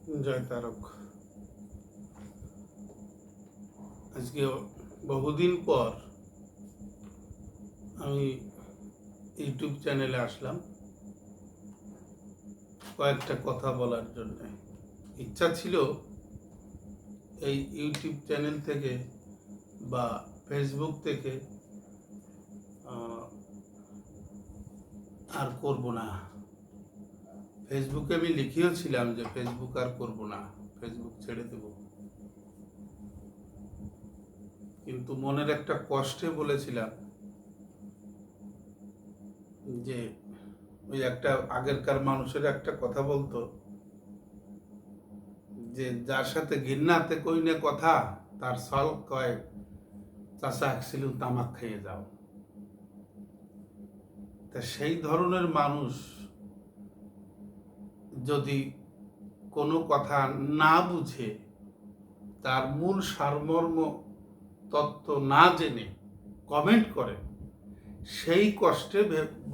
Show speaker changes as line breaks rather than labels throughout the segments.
জয় তারক। আজকে বহুদিন পর আমি ইউটিউব চ্যানেলে আসলাম কয়েকটা কথা বলার জন্য। ইচ্ছা ছিল এই ইউটিউব চ্যানেল থেকে বা ফেসবুক থেকে আর করব না। ফেসবুকে আমি লিখিয়েছিলাম যে ফেসবুক আর করব না, ফেসবুক ছেড়ে দেব। কিন্তু মনের একটা কষ্টে বলেছিলাম যে ওই একটা আগেরকার মানুষের একটা কথা বলতো যে যার সাথে ঘৃণাতে কইনে কথা তার সল কয় চাষা একসিলু তামাক খেয়ে যাও। তা সেই ধরনের মানুষ যদি কোনো কথা না বুঝে, তার মূল সারমর্ম তত্ত্ব না জেনে কমেন্ট করে, সেই কষ্টে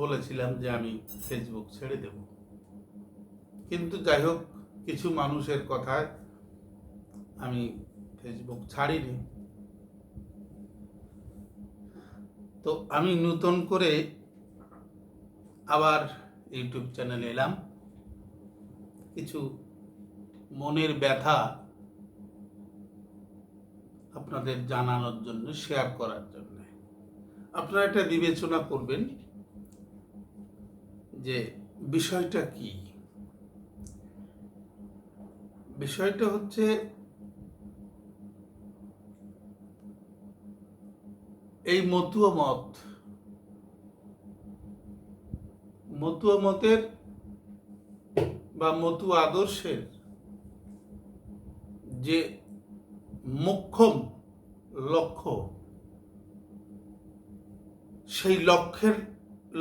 বলেছিলাম যে আমি ফেসবুক ছেড়ে দেব। কিন্তু যাই হোক, কিছু মানুষের কথায় আমি ফেসবুক ছাড়িনি। তো আমি নতুন করে আবার ইউটিউব চ্যানেলে এলাম কিছু মনের ব্যথা আপনাদের জানানোর জন্য, শেয়ার করার জন্য। আপনারা এটা বিবেচনা করবেন যে বিষয়টা কি। বিষয়টা হচ্ছে এই মতুয়া মতের বা মতুয়া আদর্শের যে মোক্ষম লক্ষ্য, সেই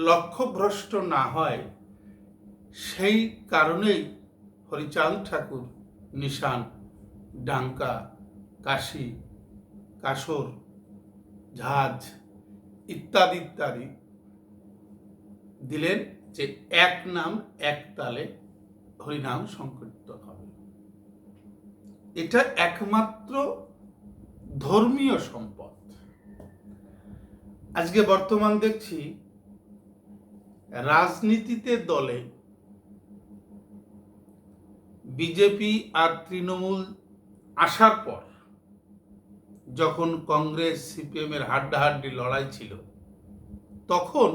লক্ষ্যভ্রষ্ট না হয়, সেই কারণেই হরিচাঁদ ঠাকুর নিশান, ডাঙ্কা, কাশি, কাসর, ঝাঁজ ইত্যাদি ইত্যাদি দিলেন যে এক নাম এক তালে হরিনাম সংকীর্তন হবে। এটা একমাত্র ধর্মীয় সম্পদ। আজকে বর্তমান দেখছি রাজনীতিতে দলে বিজেপি আর তৃণমূল আসার পর, যখন কংগ্রেস সিপিএম এর হাড্ডাহাড্ডি লড়াই ছিল, তখন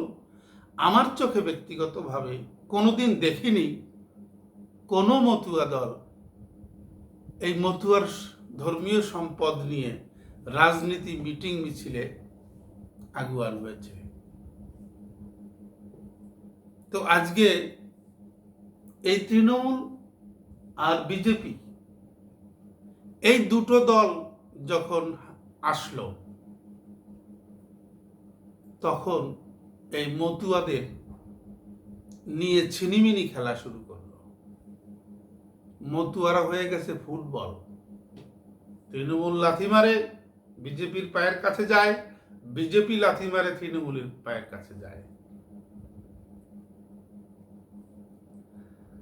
আমার চোখে ব্যক্তিগতভাবে কোনোদিন দেখিনি কোনো মতুয়া দল এই মতুয়ার ধর্মীয় সম্পদ নিয়ে রাজনীতি মিটিং মিছিলে আগুয়ান হয়েছে। তো আজকে এই তৃণমূল আর বিজেপি, এই দুটো দল যখন আসলো, তখন এই মতুয়াদের নিয়ে ছিনিমিনি খেলা শুরু করলো। মতুয়ারা হয়ে গেছে ফুটবল। তৃণমূল লাথি মারে, বিজেপির পায়ের কাছে যায়, বিজেপি লাথি মারে, তৃণমূলের পায়ের কাছে যায়।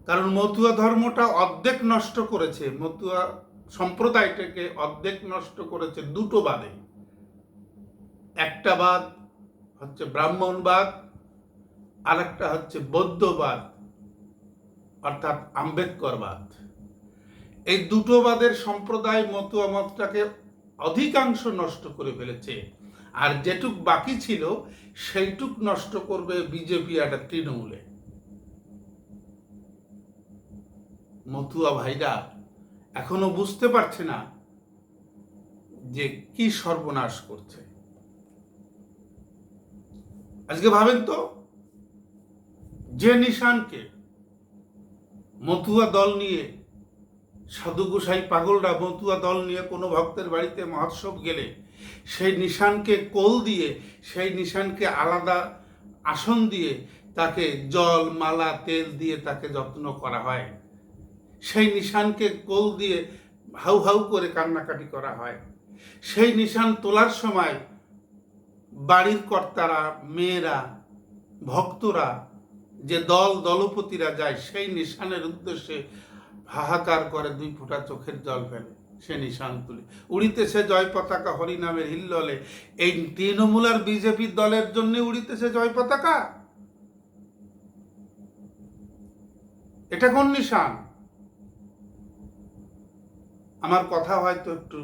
কারণ মতুয়া ধর্মটা অর্ধেক নষ্ট করেছে, মতুয়া সম্প্রদায়টাকে অর্ধেক নষ্ট করেছে দুটো বাদে। একটা বাদ হচ্ছে ব্রাহ্মণবাদ, আর একটা হচ্ছে বৌদ্ধবাদ, অর্থাৎ আম্বেদকরবাদ। এই দুটো বাদের সম্প্রদায় মতুয়া মতটাকে অধিকাংশ নষ্ট করে ফেলেছে। আর যেটুক বাকি ছিল সেইটুক নষ্ট করবে বিজেপি আর তৃণমূলে। মতুয়া ভাইরা এখনো বুঝতে পারছে না যে কি সর্বনাশ করছে। আজকে ভাবেন তো, যে নিশানকে মতুয়া দল নিয়ে, সাধু গোসাই পাগলরা মতুয়া দল নিয়ে কোনো ভক্তের বাড়িতে মহোৎসব গেলে সেই নিশানকে কোল দিয়ে, সেই নিশানকে আলাদা আসন দিয়ে, তাকে জল, মালা, তেল দিয়ে তাকে যত্ন করা হয়, সেই নিশানকে কোল দিয়ে হাউ হাউ করে কান্নাকাটি করা হয়, সেই নিশান তোলার সময় বাড়ির কর্তারা, মেয়েরা, ভক্তরা, যে দলপতিরা যায় সেই নিশানের উদ্দেশ্যে হাহাকার করে, 2 ফোঁটা চোখের জল ফেলে, সে নিশান তুলে উড়িতেছে জয় পতাকা হরিনামের হিল্লোলে। এই তৃণমূল আর বিজেপি দলের জন্য উড়িতেছে জয় পতাকা? এটা কোন নিশান? আমার কথা হয়তো একটু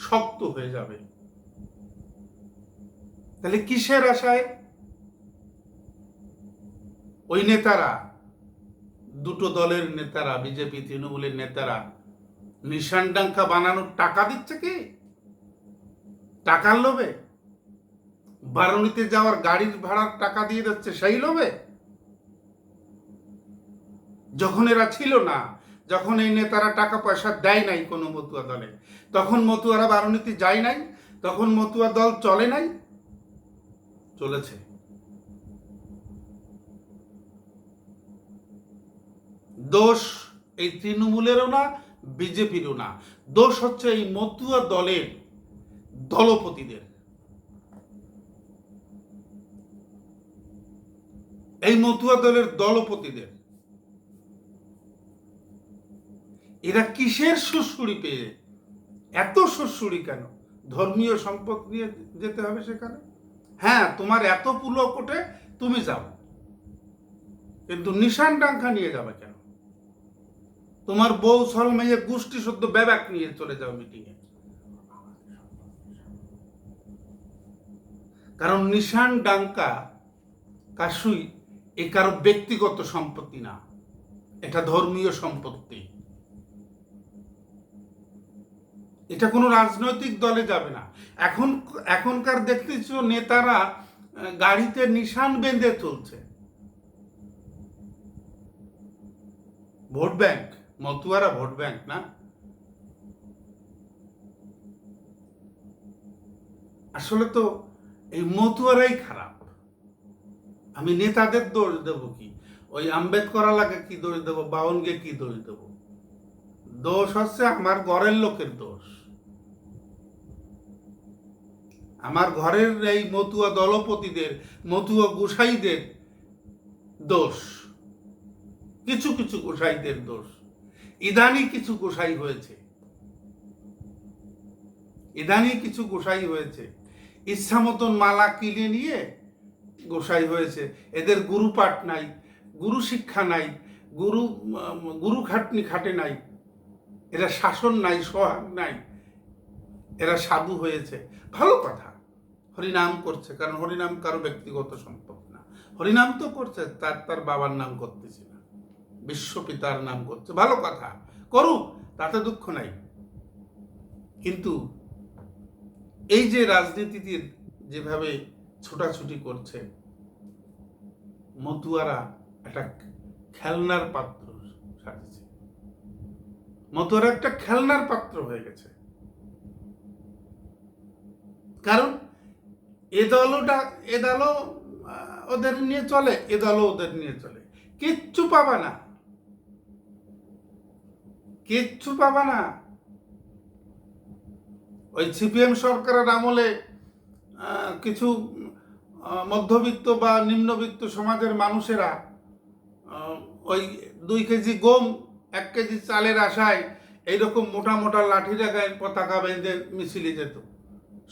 শক্ত হয়ে যাবে। তাহলে কিসের আশায় ওই নেতারা, দুটো দলের নেতারা, বিজেপি তৃণমূলের নেতারা নিশান ডাঙ্কা বানানোর টাকা দিচ্ছে? কি টাকার লোভে? বারুণীতে যাওয়ার গাড়ির ভাড়ার টাকা দিয়ে দিচ্ছে সেই লোভে? যখন এরা ছিল না, যখন এই নেতারা টাকা পয়সা দেয় নাই কোনো মতুয়া দলে, তখন মতুয়ারা বারুণীতে যায় নাই? তখন মতুয়া দল চলে নাই? চলেছে। দোষ এই তৃণমূলেরও না, বিজেপিরও না, দোষ হচ্ছে এই মতুয়া দলের দলপতিদের। এই মতুয়া দলের দলপতিদের এরা কিসের সুড়সুড়ি পেয়ে, এত সুড়সুড়ি কেন? ধর্মীয় সম্পদ নিয়ে যেতে হবে সেখানে? হ্যাঁ, তোমার এত পুলো কোটে তুমি যাও, কিন্তু নিশান ডাঙ্কা নিয়ে যাবে কেন? তোমার বউ সলমাইয়ে গোষ্ঠী সদ্য ব্যাবাক নিয়ে চলে যাও মিটিংয়ে। কারণ নিশান ডাঙ্কা কাশুই এ কারো ব্যক্তিগত সম্পত্তি না, এটা ধর্মীয় সম্পত্তি। এটা কোনো রাজনৈতিক দলে যাবে না। এখনকার দেখতেছ নেতারা গাড়িতে নিশান বেঁধে চলছে। ভোট ব্যাংক, মতুয়ারা ভোট ব্যাংক না। আসলে তো এই মতুয়ারাই খারাপ। আমি নেতাদের দোষ দেব কি? ওই আম্বেদকর আলাকে কি দোষ দেব? বাউনকে কি দোষ দেব? দোষ হচ্ছে আমার ঘরের লোকের দোষ, আমার ঘরের এই মতুয়া দলপতিদের, মতুয়া গোসাইদের দোষ, কিছু কিছু গোসাইদের দোষ। ইদানি কিছু গোসাই হয়েছে, ইদানি কিছু গোসাই হয়েছে, ইচ্ছা মতন মালা কিনে নিয়ে গোসাই হয়েছে। এদের গুরু পাঠ নাই, গুরু শিক্ষা নাই, গুরু খাটনি খাটে নাই, এরা শাসন নাই, সোহাগ নাই, এরা সাধু হয়েছে। ভালো কথা, হরিনাম করছে, কারণ হরিনাম কারো ব্যক্তিগত সম্পদ না। হরিনাম তো করছে, তার বাবার নাম করতেছে না, বিশ্বপিতার নাম করছে। ভালো কথা, করুক, তাতে দুঃখ নাই। কিন্তু এই যে রাজনীতিতে যেভাবে ছোটাছুটি করছে, মতুয়ারা একটা খেলনার পাত্র সাজছে, মতুয়ারা একটা খেলনার পাত্র হয়ে গেছে। কারণ এ দলও ওদের নিয়ে চলে, এ দলও ওদের নিয়ে চলে। কিচ্ছু পাবা না, কিচ্ছু পাবা না। ওই সিপিএম সরকারের আমলে কিছু মধ্যবিত্ত বা নিম্নবিত্ত সমাজের মানুষেরা ওই 2 কেজি গম, 1 কেজি চালের আশায় এইরকম মোটা মোটা লাঠির গায়ে পতাকা বেঁধে মিছিলে যেত,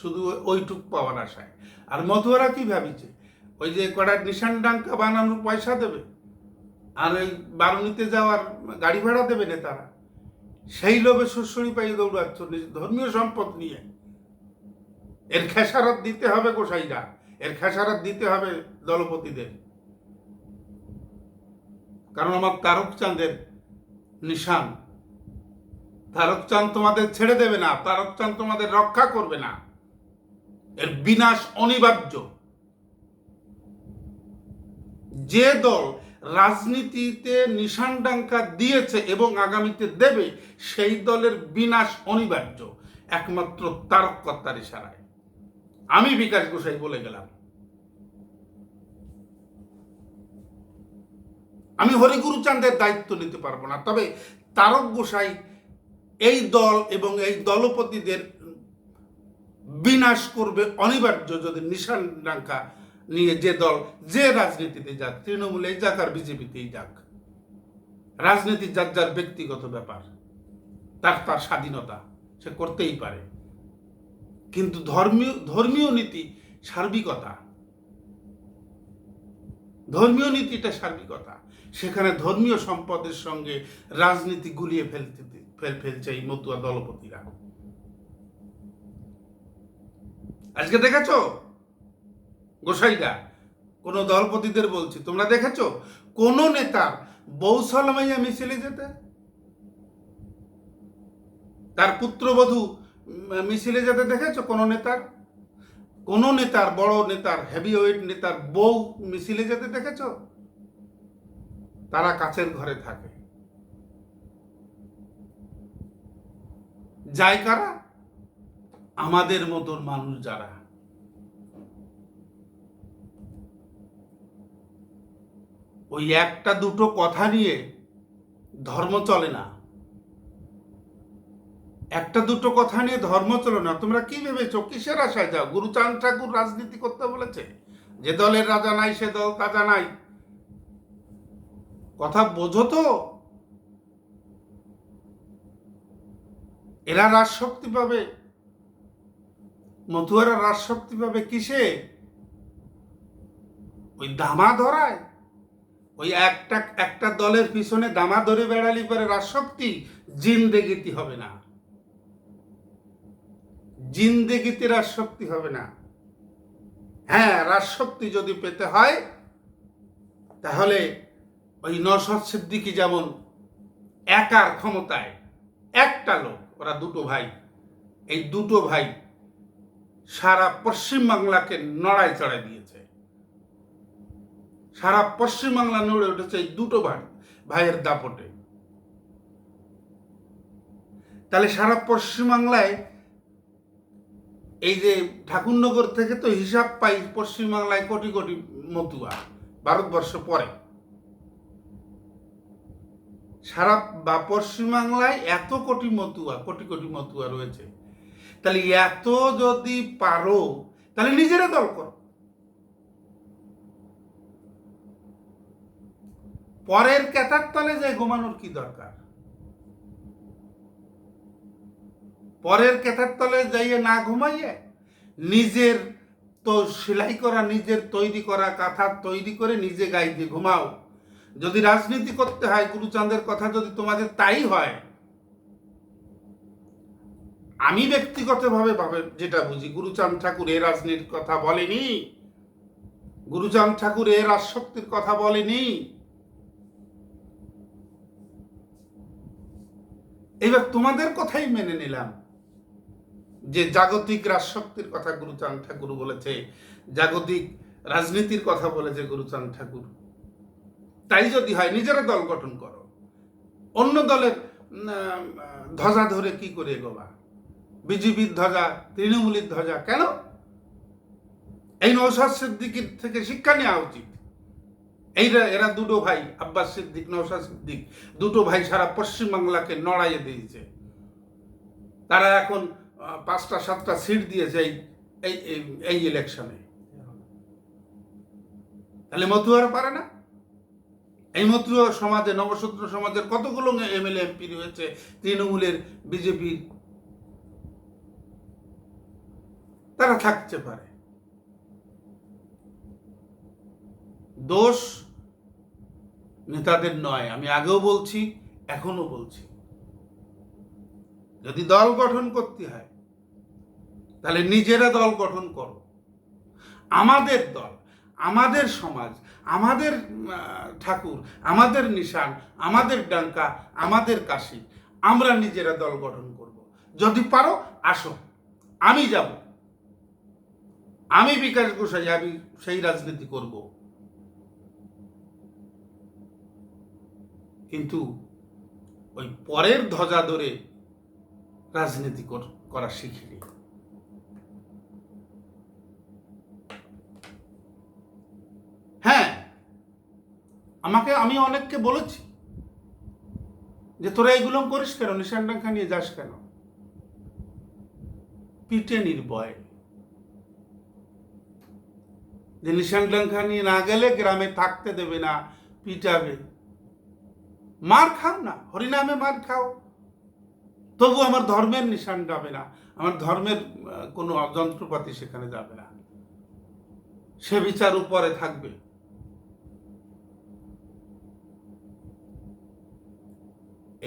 শুধু ওইটুক পাওয়ার আশায়। আর মতুয়ারা কি ভাবিছে? ওই যে কটা নিশান ডাঙ্কা বানানোর পয়সা দেবে, আর ওই বারুণীতে যাওয়ার গাড়ি ভাড়া দেবে নেতারা, সেই লোভে সুড়সুড়ি পাইয়ে দৌড়াচ্ছ ধর্মীয় সম্পদ নিয়ে। এর খেসারত দিতে হবে গোসাইরা, এর খেসারত দিতে হবে দলপতিদের। কারণ আমার তারক চাঁদের নিশান, তারক চাঁদ তোমাদের ছেড়ে দেবে না, তারক চাঁদ তোমাদের রক্ষা করবে না, এর বিনাশ অনিবার্য। যে দল রাজনীতিতে নিশান ডাঙ্কা দিয়েছে এবং আগামীতে দেবে, সেই দলের বিনাশ অনিবার্য, একমাত্র তারক কর্তার ইশারায়। আমি বিকাশ গোসাই বলে গেলাম। আমি হরিগুরু চাঁদের দায়িত্ব নিতে পারবো না, তবে তারক গোসাই এই দল এবং এই দলপতিদের বিনাশ করবে অনিবার্য, যদি নিশান ডাঙ্কা নিয়ে যে দল যে রাজনীতিতে যাক, তৃণমূলেই যাক আর বিজেপিতেই যাক। রাজনীতি যার যার ব্যক্তিগত ব্যাপার, তার তার স্বাধীনতা, সে করতেই পারে, কিন্তু ধর্মীয় নীতি সার্বিকতা, ধর্মীয় নীতিটা সার্বিকতা। সেখানে ধর্মীয় সম্পদের সঙ্গে রাজনীতি গুলিয়ে ফেলছে এই মতুয়া দলপতিরা। আজকে দেখেছো গোসাইরা, কোন দলপতিদের বলছি, তোমরা দেখেছো কোন নেতার বউ সালামাইয়া মিছিলে যেতে, তার পুত্রবধূ মিছিলে যেতে দেখেছো কোন নেতার? কোন নেতার, বড় নেতার, হেভিওয়েট নেতার বউ মিছিলে যেতে দেখেছো? তারা কাছের ঘরে থাকে। যায় কারা? আমাদের মতন মানুষ যারা ওই একটা দুটো কথা নিয়ে ধর্ম চলে না, একটা দুটো কথা নিয়ে ধর্ম চলে না। তোমরা কি ভেবেছো? কিসের আশায় যাও? গুরুচাঁদ ঠাকুর রাজনীতি করতে বলেছে, যে দলের রাজা নাই সে দল তাজা নাই। কথা বোঝো তো? এরা রাজশক্তি পাবে, মতুয়ারা রাজশক্তি পাবে কিসে? ওই দামা ধরায়। ওই একটা দলের পিছনে দামা ধরে বেড়ালি পরে রাজশক্তি জিন্দেগিতে হবে না, জিন্দেগিতে রাজশক্তি হবে না। হ্যাঁ, রাজশক্তি যদি পেতে হয় তাহলে ওই নওশাদ সিদ্দিকী যেমন একার ক্ষমতায়, একটা লোক, ওরা দুটো ভাই, এই দুটো ভাই সারা পশ্চিম বাংলাকে নড়াই চড়াই দিয়েছে। সারা পশ্চিম বাংলা নড়ে উঠেছে এই দুটো ভাইয়ের দাপটে। তাহলে সারা পশ্চিম বাংলায় এই যে ঠাকুরনগর থেকে তো হিসাব পাই, পশ্চিম বাংলায় কোটি কোটি মতুয়া, ভারতবর্ষ পরে সারা বা পশ্চিম বাংলায় এত কোটি মতুয়া রয়েছে। তাহলে এত যদি পারো তাহলে নিজেরা দল করো। পরের ক্যাতার তলে যে ঘুমানোর কি দরকার? পরের ক্যাতার তলে যাইয়ে না ঘুমাইয়ে নিজের তো সেলাই করা, নিজের তৈরি করা কাঁথা তৈরি করে নিজে গায়ে দিয়ে ঘুমাও। যদি রাজনীতি করতে হয়, গুরুচাঁদের কথা যদি তোমাদের তাই হয়, আমি ব্যক্তিগতভাবে যেটা বুঝি, গুরুচাঁদ ঠাকুর এ রাজনীতির কথা বলেনি, গুরুচাঁদ ঠাকুর এ রাজশক্তির কথা বলেনি। এবার তোমাদের কথাই মেনে নিলাম যে জাগতিক রাজশক্তির কথা গুরুচাঁদ ঠাকুর বলেছে, জাগতিক রাজনীতির কথা বলেছে গুরুচাঁদ ঠাকুর। তাই যদি হয় নিজেরা দল গঠন করো, অন্য দলের ধ্বজা ধরে কি করে এগোবা? বিজেপির ধ্বজা, তৃণমূলের ধ্বজা কেন? এই নওশাদ সিদ্দিকীর থেকে শিক্ষা নেওয়া উচিত। এরা দুটো ভাই, আব্বাস সিদ্দিক, নওশাদ সিদ্দিক, দুটো ভাই সারা পশ্চিম বাংলাকে নড়াইয়ে দিয়েছে। তারা এখন 5টা-7টা সিট দিয়েছে এই ইলেকশনে। তাহলে মতুয়ারা পারে না? এই মতুয়া সমাজে, নবসূত্র সমাজের কতগুলো এমএলএ এমপি রয়েছে তৃণমূলের, বিজেপির, তারা থাকতে পারে। দোষ নেতাদের নয়, আমি আগেও বলছি, এখনো বলছি, যদি দল গঠন করতে হয় তাহলে নিজেরা দল গঠন করো। আমাদের দল, আমাদের সমাজ, আমাদের ঠাকুর, আমাদের নিশান, আমাদের ডাঙ্কা, আমাদের কাশি, আমরা নিজেরা দল গঠন করব। যদি পারো আসো, আমি যাব, আমি বিকাশ গোসাই, আমি সেই রাজনীতি করব। কিন্তু ওই পরের ধ্বজা ধরে রাজনীতি করা শিখিনি। হ্যাঁ, আমি অনেককে বলেছি যে তোরা এগুলো করিস কেন, নিশান ডাঙ্কা নিয়ে যাস কেন? পিটে নির্ভয়, যে নিশান ডাঙ্কা নিয়ে না গেলে গ্রামে থাকতে দেবে না, পিটাবে, মার খাও না, হরিনামে মার খাও, তবু আমার ধর্মের নিশান যাবে না, আমার ধর্মের কোনো যন্ত্রপাতি সেখানে যাবে না, সে বিচার উপরে থাকবে।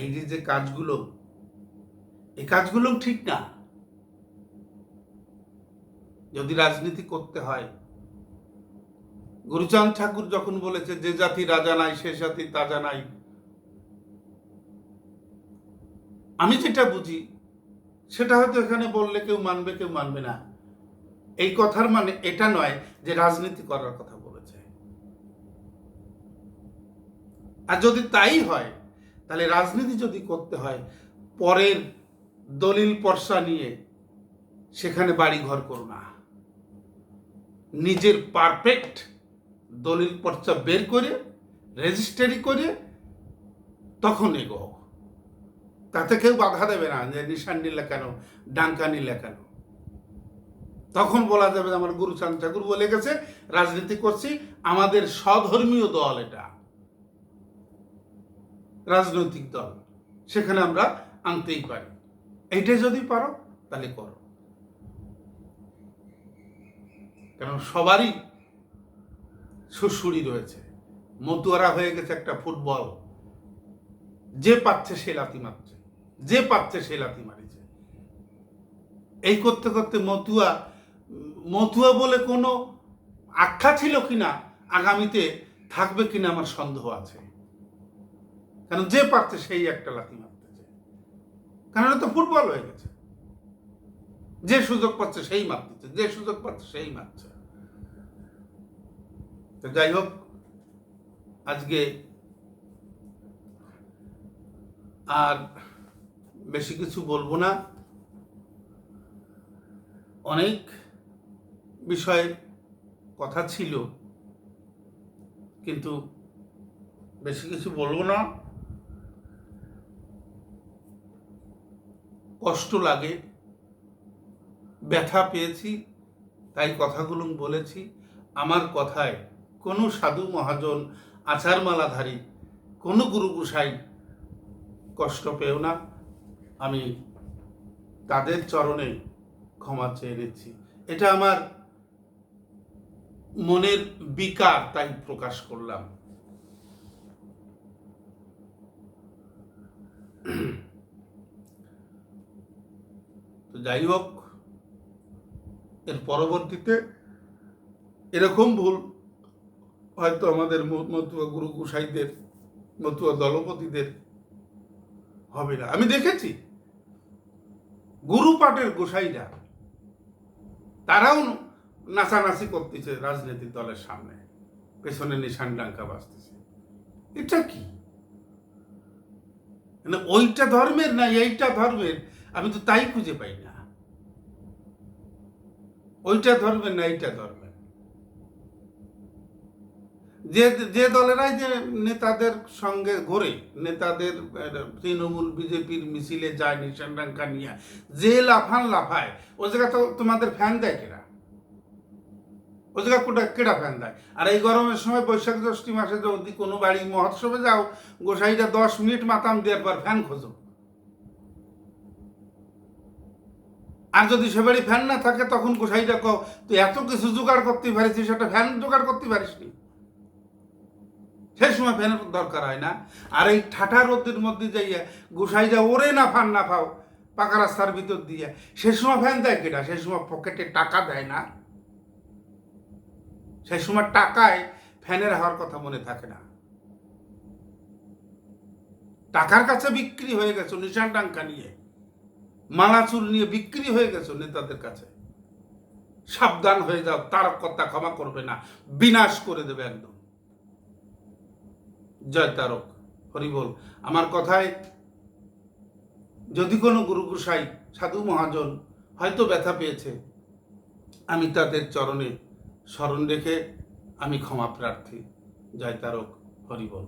এই যে কাজগুলো, এই কাজগুলো ঠিক না। যদি রাজনীতি করতে হয়, গুরুচাঁদ ঠাকুর যখন বলেছে যে জাতি রাজা নাই সে জাতি তাজা নাই, আমি যেটা বুঝি সেটা হয়তো এখানে বললে কেউ মানবে কেউ মানবে না। এই কথার মানে এটা নয় যে রাজনীতি করার কথা বলেছে। আর যদি তাই হয়, তাহলে রাজনীতি যদি করতে হয় পরের দলিল পর্সা নিয়ে সেখানে বাড়ি ঘর করো না, নিজের পারফেক্ট দলিল পর্চা বের করে রেজিস্ট্রি করে তখন এগো। তাতে কেউ বাধা দেবে না যে নিশান নিলে কেন, ডাঙ্কা নিলে কেন। তখন বলা যাবে আমার গুরুচাঁদ ঠাকুর বলে গেছে রাজনীতি করছি, আমাদের স্বধর্মীয় দল, এটা রাজনৈতিক দল, সেখানে আমরা আনতেই পারি। এইটাই যদি পারো তাহলে করো, কারণ সবারই সুড়সুড়ি রয়েছে। মতুয়ারা হয়ে গেছে একটা ফুটবল, যে পাচ্ছে সে লাথি মারছে, যে পাচ্ছে সে লাথি মারিছে। এই করতে করতে মতুয়া বলে কোনো আখ্যা ছিল কিনা, আগামীতে থাকবে কিনা আমার সন্দেহ আছে। কারণ যে পারছে সেই একটা লাথি মারতেছে, কারণ এটা তো ফুটবল হয়ে গেছে। যে সুযোগ পাচ্ছে সেই মারতেছে, যে সুযোগ পাচ্ছে সেই মারছে। তো যাই হোক, আজকে আর বেশি কিছু বলবো না। অনেক বিষয়ে কথা ছিল, কিন্তু বেশি কিছু বলবো না। কষ্ট লাগে, ব্যথা পেয়েছি, তাই কথাগুলো বলেছি। আমার কথায় কোনো সাধু মহাজন, আচারমালাধারী, কোনো গুরু গোসাই কষ্ট পেও না। আমি তাদের চরণে ক্ষমা চেয়ে নিচ্ছি। এটা আমার মনের বিকার, তাই প্রকাশ করলাম। তো যাই হোক, এর পরবর্তীতে এরকম ভুল হয়তো আমাদের মতুয়া গুরু গোসাইদের, মতুয়া দলপতিদের হবে না। আমি দেখেছি গুরু পাটের গোসাইরা, তারাও নাচানাচি করতেছে রাজনৈতিক দলের সামনে, পেছনে নিশান ডাঙ্কা বাজতেছে। এটা কি? মানে ওইটা ধর্মের না এইটা ধর্মের, আমি তো তাই খুঁজে পাই না। ওইটা ধর্মের না এইটা ধর্মের। যে দলেরাই যে নেতাদের সঙ্গে ঘোরে, নেতাদের তৃণমূল বিজেপির মিছিলে যায় নিশান ডাঙ্কা নিয়ে, যে লাফায়, ও জায়গা তো তোমাদের ফ্যান দেয় কেনা? ও জায়গা কেডা ফ্যান দেয়? আর এই গরমের সময় বৈশাখ জ্যৈষ্ঠী মাসে যদি কোনো বাড়ি মহোৎসবে যাও, গোসাইটা 10 মিনিট মাতাম দেওয়ার পর ফ্যান খোঁজো। আর যদি সে বাড়ি ফ্যান না থাকে, তখন গোসাইটা কও তুই এত কিছু জোগাড় করতে পারিস, সেটা ফ্যান জোগাড় করতে পারিস নি। সেই সময় ফ্যানের দরকার হয় না। আর এই ঠাটা রোদের মধ্যে যাইয়া গোসাইটা ওরে না ফান না পাও পাকা রাস্তার ভিতর দিয়ে, সে সময় ফ্যান দেয় কেটা? সেই সময় পকেটে টাকা দেয় না, সেই সময় টাকায় ফ্যানের হওয়ার কথা মনে থাকে না। টাকার কাছে বিক্রি হয়ে গেছো, নিশান ডাঙ্কা নিয়ে, মালাচুল নিয়ে বিক্রি হয়ে গেছো নেতাদের কাছে। সাবধান হয়ে যাও, তার কথা ক্ষমা করবে না, বিনাশ করে দেবে একদম। জয় তারক, হরিবল। আমার কথায় যদি কোনো গুরু গোসাই, সাধু মহাজন হয়তো ব্যথা পেয়েছে, আমি তাদের চরণে স্মরণ রেখে আমি ক্ষমা প্রার্থী। জয় তারক, হরিবল।